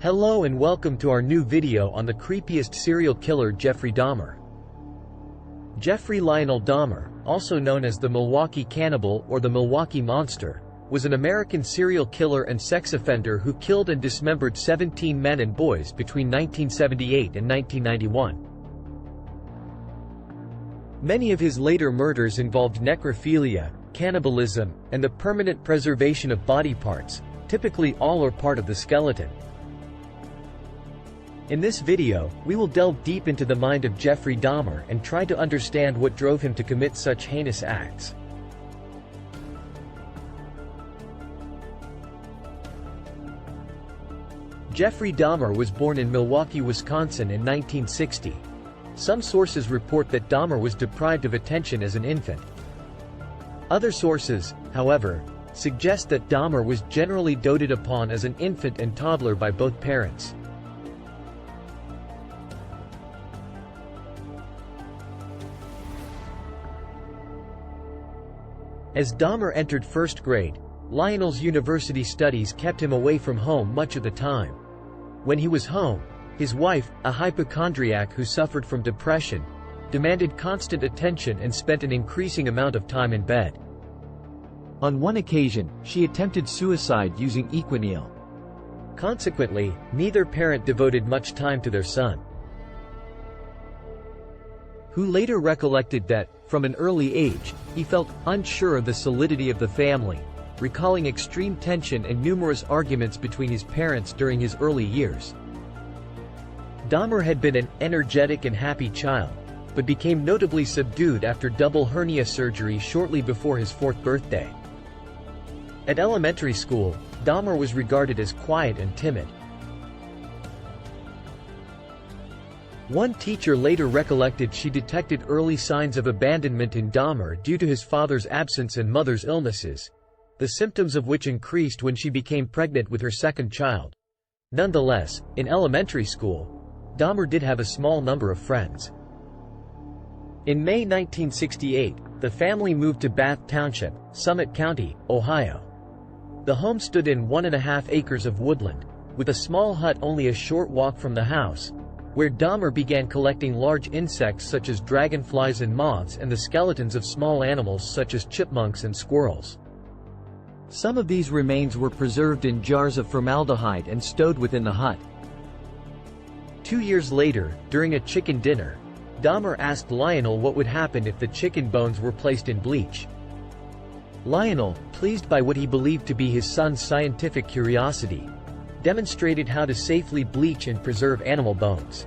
Hello and welcome to our new video on the creepiest serial killer Jeffrey Dahmer. Jeffrey Lionel Dahmer, also known as the Milwaukee Cannibal or the Milwaukee Monster, was an American serial killer and sex offender who killed and dismembered 17 men and boys between 1978 and 1991. Many of his later murders involved necrophilia, cannibalism, and the permanent preservation of body parts, typically all or part of the skeleton. In this video, we will delve deep into the mind of Jeffrey Dahmer and try to understand what drove him to commit such heinous acts. Jeffrey Dahmer was born in Milwaukee, Wisconsin in 1960. Some sources report that Dahmer was deprived of attention as an infant. Other sources, however, suggest that Dahmer was generally doted upon as an infant and toddler by both parents. As Dahmer entered first grade, Lionel's university studies kept him away from home much of the time. When he was home, his wife, a hypochondriac who suffered from depression, demanded constant attention and spent an increasing amount of time in bed. On one occasion, she attempted suicide using Equineal. Consequently, neither parent devoted much time to their son, who later recollected that, from an early age, he felt unsure of the solidity of the family, recalling extreme tension and numerous arguments between his parents during his early years. Dahmer had been an energetic and happy child, but became notably subdued after double hernia surgery shortly before his 4th birthday. At elementary school, Dahmer was regarded as quiet and timid. One teacher later recollected she detected early signs of abandonment in Dahmer due to his father's absence and mother's illnesses, the symptoms of which increased when she became pregnant with her second child. Nonetheless, in elementary school, Dahmer did have a small number of friends. In May 1968, the family moved to Bath Township, Summit County, Ohio. The home stood in 1.5 acres of woodland, with a small hut only a short walk from the house, where Dahmer began collecting large insects such as dragonflies and moths and the skeletons of small animals such as chipmunks and squirrels. Some of these remains were preserved in jars of formaldehyde and stowed within the hut. 2 years later, during a chicken dinner, Dahmer asked Lionel what would happen if the chicken bones were placed in bleach. Lionel, pleased by what he believed to be his son's scientific curiosity, demonstrated how to safely bleach and preserve animal bones.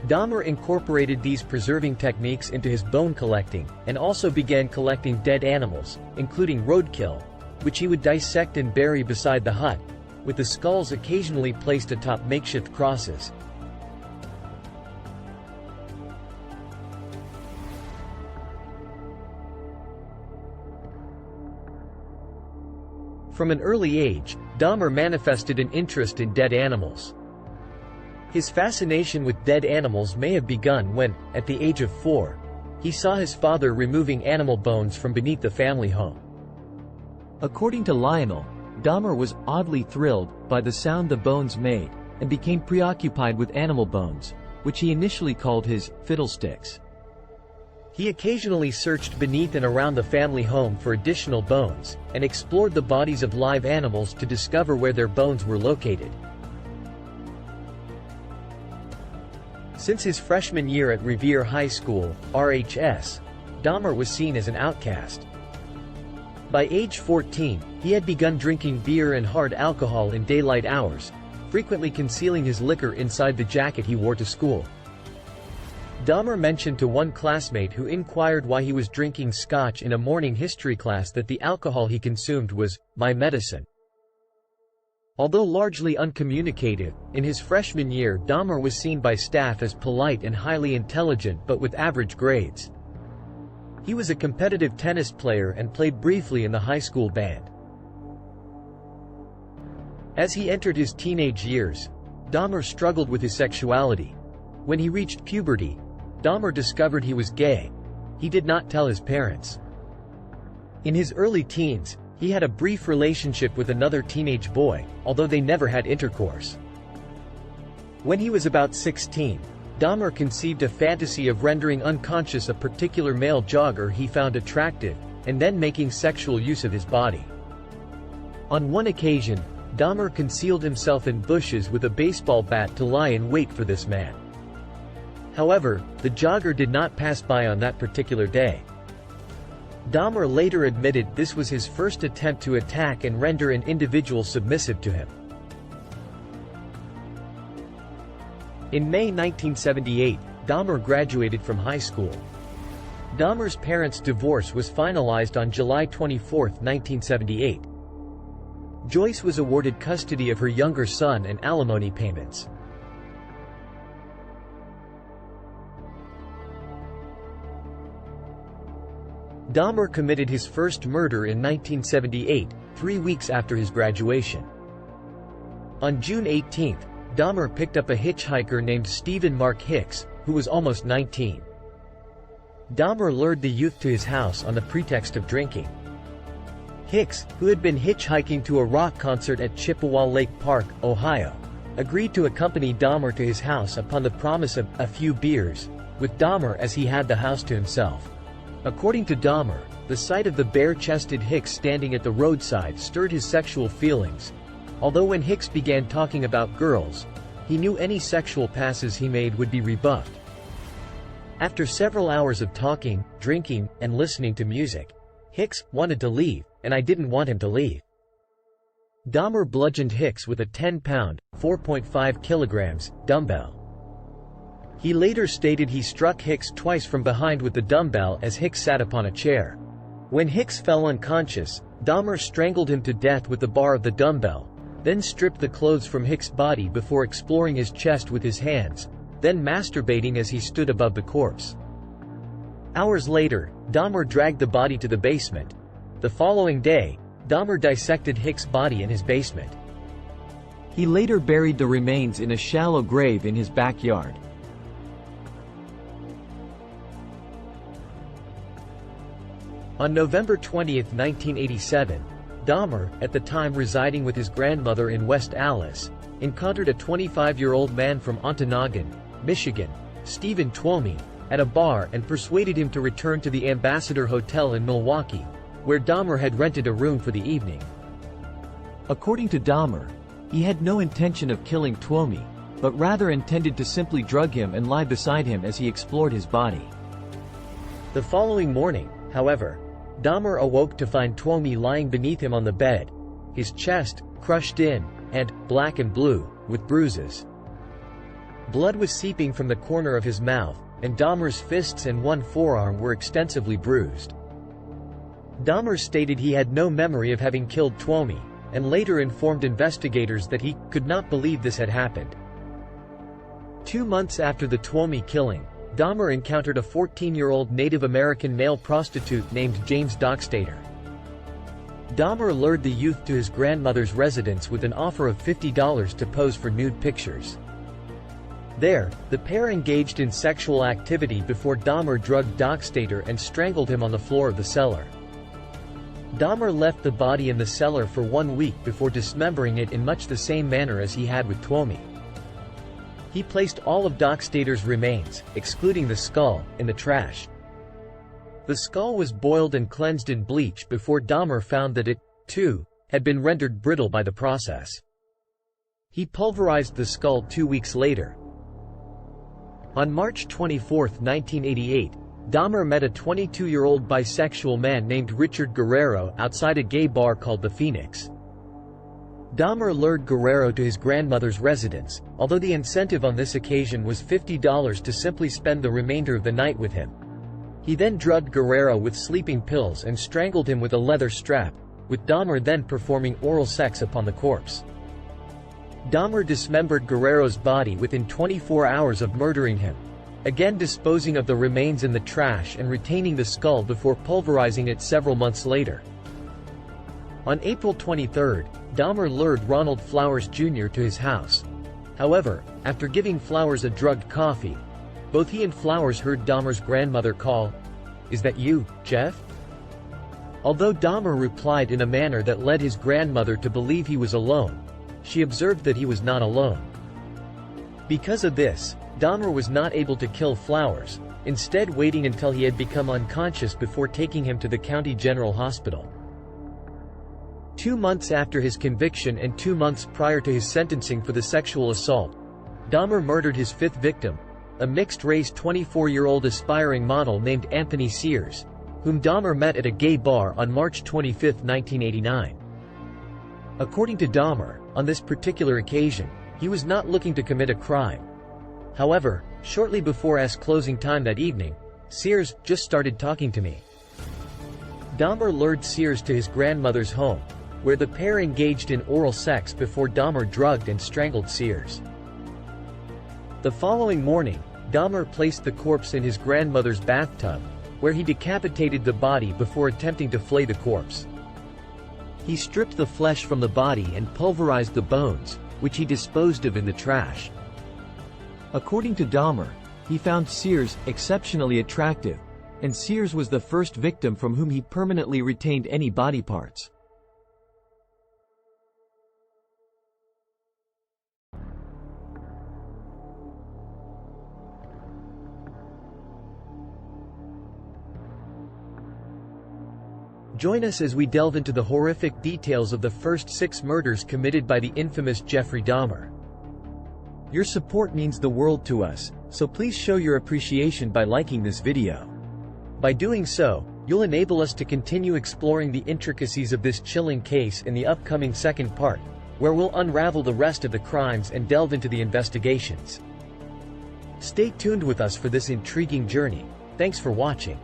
Dahmer incorporated these preserving techniques into his bone collecting, and also began collecting dead animals, including roadkill, which he would dissect and bury beside the hut, with the skulls occasionally placed atop makeshift crosses. From an early age, Dahmer manifested an interest in dead animals. His fascination with dead animals may have begun when, at the age of 4, he saw his father removing animal bones from beneath the family home. According to Lionel, Dahmer was oddly thrilled by the sound the bones made, and became preoccupied with animal bones, which he initially called his fiddlesticks. He occasionally searched beneath and around the family home for additional bones, and explored the bodies of live animals to discover where their bones were located. Since his freshman year at Revere High School, RHS, Dahmer was seen as an outcast. By age 14, he had begun drinking beer and hard alcohol in daylight hours, frequently concealing his liquor inside the jacket he wore to school. Dahmer mentioned to one classmate who inquired why he was drinking scotch in a morning history class that the alcohol he consumed was "my medicine." Although largely uncommunicative, in his freshman year Dahmer was seen by staff as polite and highly intelligent but with average grades. He was a competitive tennis player and played briefly in the high school band. As he entered his teenage years, Dahmer struggled with his sexuality. When he reached puberty, Dahmer discovered he was gay. He did not tell his parents. In his early teens, he had a brief relationship with another teenage boy, although they never had intercourse. When he was about 16, Dahmer conceived a fantasy of rendering unconscious a particular male jogger he found attractive, and then making sexual use of his body. On one occasion, Dahmer concealed himself in bushes with a baseball bat to lie in wait for this man. However, the jogger did not pass by on that particular day. Dahmer later admitted this was his first attempt to attack and render an individual submissive to him. In May 1978, Dahmer graduated from high school. Dahmer's parents' divorce was finalized on July 24, 1978. Joyce was awarded custody of her younger son and alimony payments. Dahmer committed his first murder in 1978, 3 weeks after his graduation. On June 18, Dahmer picked up a hitchhiker named Stephen Mark Hicks, who was almost 19. Dahmer lured the youth to his house on the pretext of drinking. Hicks, who had been hitchhiking to a rock concert at Chippewa Lake Park, Ohio, agreed to accompany Dahmer to his house upon the promise of a few beers, with Dahmer as he had the house to himself. According to Dahmer, the sight of the bare-chested Hicks standing at the roadside stirred his sexual feelings, although when Hicks began talking about girls, he knew any sexual passes he made would be rebuffed. After several hours of talking, drinking, and listening to music, Hicks wanted to leave, and I didn't want him to leave. Dahmer bludgeoned Hicks with a 10-pound, 4.5 kilograms, dumbbell. He later stated he struck Hicks twice from behind with the dumbbell as Hicks sat upon a chair. When Hicks fell unconscious, Dahmer strangled him to death with the bar of the dumbbell, then stripped the clothes from Hicks' body before exploring his chest with his hands, then masturbating as he stood above the corpse. Hours later, Dahmer dragged the body to the basement. The following day, Dahmer dissected Hicks' body in his basement. He later buried the remains in a shallow grave in his backyard. On November 20, 1987, Dahmer, at the time residing with his grandmother in West Allis, encountered a 25-year-old man from Ontonagon, Michigan, Stephen Twomey, at a bar and persuaded him to return to the Ambassador Hotel in Milwaukee, where Dahmer had rented a room for the evening. According to Dahmer, he had no intention of killing Twomey, but rather intended to simply drug him and lie beside him as he explored his body. The following morning, however, Dahmer awoke to find Twomey lying beneath him on the bed, his chest crushed in, and black and blue, with bruises. Blood was seeping from the corner of his mouth, and Dahmer's fists and one forearm were extensively bruised. Dahmer stated he had no memory of having killed Twomey, and later informed investigators that he could not believe this had happened. 2 months after the Twomey killing, Dahmer encountered a 14-year-old Native American male prostitute named James Dockstader. Dahmer lured the youth to his grandmother's residence with an offer of $50 to pose for nude pictures. There, the pair engaged in sexual activity before Dahmer drugged Dockstader and strangled him on the floor of the cellar. Dahmer left the body in the cellar for 1 week before dismembering it in much the same manner as he had with Twomey. He placed all of Dockstader's remains, excluding the skull, in the trash. The skull was boiled and cleansed in bleach before Dahmer found that it, too, had been rendered brittle by the process. He pulverized the skull 2 weeks later. On March 24, 1988, Dahmer met a 22-year-old bisexual man named Richard Guerrero outside a gay bar called the Phoenix. Dahmer lured Guerrero to his grandmother's residence, although the incentive on this occasion was $50 to simply spend the remainder of the night with him. He then drugged Guerrero with sleeping pills and strangled him with a leather strap, with Dahmer then performing oral sex upon the corpse. Dahmer dismembered Guerrero's body within 24 hours of murdering him, again disposing of the remains in the trash and retaining the skull before pulverizing it several months later. On April 23, Dahmer lured Ronald Flowers Jr. to his house. However, after giving Flowers a drugged coffee, both he and Flowers heard Dahmer's grandmother call, "Is that you, Jeff?" Although Dahmer replied in a manner that led his grandmother to believe he was alone, she observed that he was not alone. Because of this, Dahmer was not able to kill Flowers, instead waiting until he had become unconscious before taking him to the County General Hospital. 2 months after his conviction and 2 months prior to his sentencing for the sexual assault, Dahmer murdered his fifth victim, a mixed-race 24-year-old aspiring model named Anthony Sears, whom Dahmer met at a gay bar on March 25, 1989. According to Dahmer, on this particular occasion, he was not looking to commit a crime. However, shortly before closing time that evening, Sears just started talking to me. Dahmer lured Sears to his grandmother's home, where the pair engaged in oral sex before Dahmer drugged and strangled Sears. The following morning, Dahmer placed the corpse in his grandmother's bathtub, where he decapitated the body before attempting to flay the corpse. He stripped the flesh from the body and pulverized the bones, which he disposed of in the trash. According to Dahmer, he found Sears exceptionally attractive, and Sears was the first victim from whom he permanently retained any body parts. Join us as we delve into the horrific details of the first 6 murders committed by the infamous Jeffrey Dahmer. Your support means the world to us, so please show your appreciation by liking this video. By doing so, you'll enable us to continue exploring the intricacies of this chilling case in the upcoming second part, where we'll unravel the rest of the crimes and delve into the investigations. Stay tuned with us for this intriguing journey. Thanks for watching.